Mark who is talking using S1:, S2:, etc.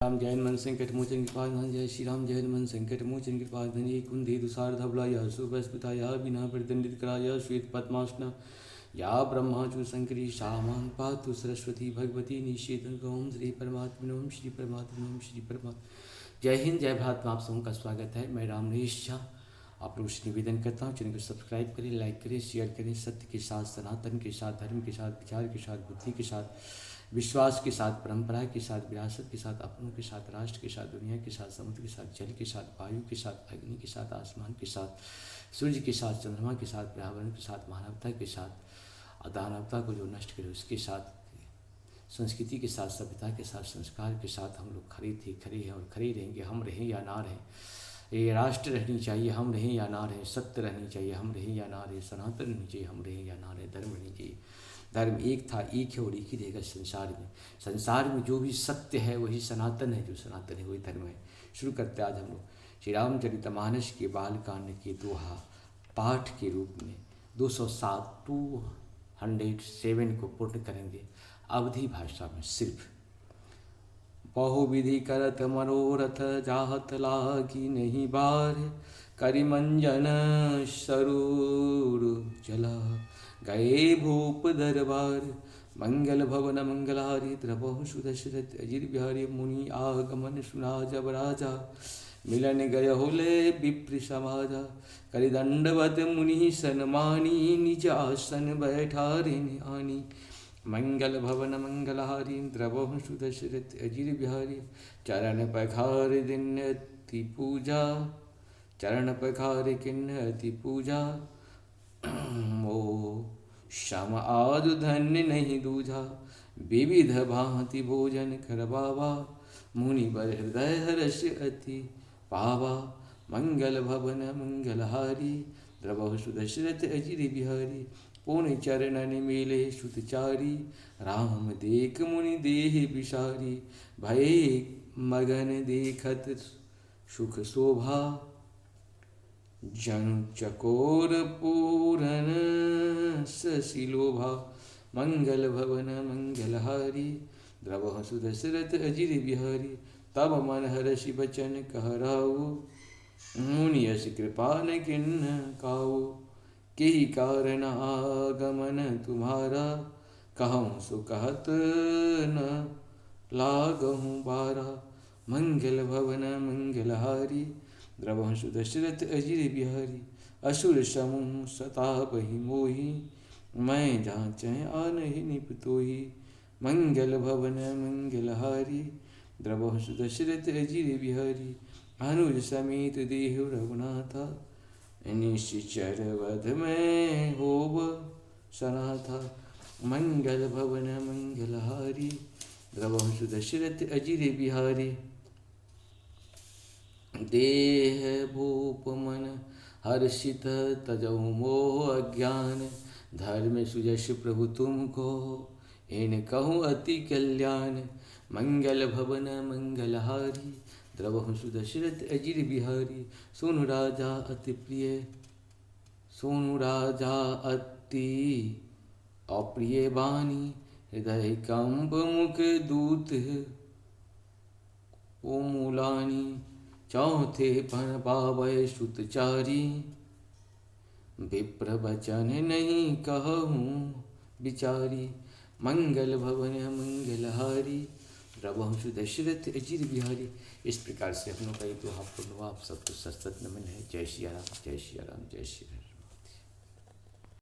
S1: राम जय हनुमान संकट मोचन कृपाधन जय श्री राम जय हनुमान संकट मोचन कृपाधन ये कुंदी तुषार धवलाय सुभस्मिता या बिना प्रतिदंडित कराय श्वेत पद्मासना या ब्रह्माचु शंकरी शामान पातु सरस्वती भगवती निषेधन ओम श्री परमात्मा ओम श्री परमात्मा ओम श्री परमात्मा। जय हिंद जय भारत में आप सबों का स्वागत है। मैं रामनेश झा आप लोगों से निवेदन करता हूँ, चैनल को सब्सक्राइब करें, लाइक करें, शेयर करें। सत्य के साथ, सनातन के साथ, धर्म के साथ, विचार के साथ, बुद्धि के साथ, विश्वास के साथ, परंपरा के साथ, विरासत के साथ, अपनों के साथ, राष्ट्र के साथ, दुनिया के साथ, समुद्र के साथ, जल के साथ, वायु के साथ, अग्नि के साथ, आसमान के साथ, सूर्य के साथ, चंद्रमा के साथ, पर्यावरण के साथ, मानवता के साथ, अदानवता को जो नष्ट करे उसके साथ, संस्कृति के साथ, सभ्यता के साथ, संस्कार के साथ हम लोग खड़े थे, खड़े हैं और खड़े रहेंगे। हम रहें या ना रहें, ये राष्ट्र रहनी चाहिए, हम रहें या ना रहें। सत्य रहनी चाहिए, हम रहें या ना रहें। सनातन रहनी चाहिए, हम रहें या ना रहें। धर्म रहनी चाहिए, धर्म एक था, एक है और एक ही रहेगा संसार में। संसार में जो भी सत्य है वही सनातन है, जो सनातन है वही धर्म है। शुरू करते आज हम लोग श्री रामचरितमानस के बालकांड के दोहा पाठ के रूप में 207 207 को पूर्ण करेंगे अवधी भाषा में। सिर्फ बहुविधि करत मनोरथ जाहत लागी नहीं बार, करिमंजन सरूर जला गए भूप दरबार। मंगल भवन मंगलारी द्रवहु सुदशरथ अजिर बिहारी मुनि आगमन सुना जब राजा, मिलन गय होले विप्र समाजा। करि दंडवत मुनि सन्मानी निज आसन बैठारे आनी। मंगल भवन मंगलहारी द्रवहु सुदशरथ अजिर बिहारी। चरण पखार दिन अति पूजा, चरण पखार किन्न अति पूजा। ओ श्याम आदु धन्य नहीं दूजा, विविध भांति भोजन करवावा। मुनि बर हृदय हर्ष अति पावा। मंगल भवन मंगलहारी द्रवहु सुदशरथ अजिर बिहारी। पुण्य चरणन मिले सुतचारी, राम देख मुनि देह विसारी। भय मगन देखत सुख शोभा, जनु चकोर पूरन सशिलोभा। मंगल भवन मंगलहारी द्रवहु सुदशरथ अजिर बिहारी। तब मन हर्षि बचन कहराऊ, मुनि यश कृपा न किन्ह काऊ। केहि कारण आगमन तुम्हारा, कहूँ सो कहत न लागहूँ बारा। मंगल भवन मंगलहारी द्रवहु सुदशरथ अजिर बिहारी। असुर समूह सतापहि मोहि, मैं जांचै आनहि निपतोहि। मंगल भवन मंगलहारी द्रवहु सुदशरथ अजिर बिहारी। अनुज समेत देहु रघुनाथा, निश्चर वध में होव सनाथा। मंगल भवन मंगलहारी द्रवहु सुदशरथ अजिर बिहारी। देह भूप मन हर्षित तजहु मोह अज्ञान। धर्म सुजस प्रभु तुमको, इन कहूँ अति कल्याण। मंगल भवन मंगलहारी द्रवहु सुदशरथ अजिर बिहारी। सुनु राजा अति प्रिय, सुनु राजा अति अप्रिय बानी। हृदय कंप मुख दूत ओमूलानी। चौथे पन पावै सुतचारी, विप्र बचन नहीं कहूँ विचारी। मंगल भवन मंगलहारी द्रवहु सुदशरथ अजिर बिहारी। इस प्रकार से हम लोग का ये दोहा पूर्ण हुआ। आप सबको सतत नमन है। जय श्री राम, जय श्री राम, जय श्री राम।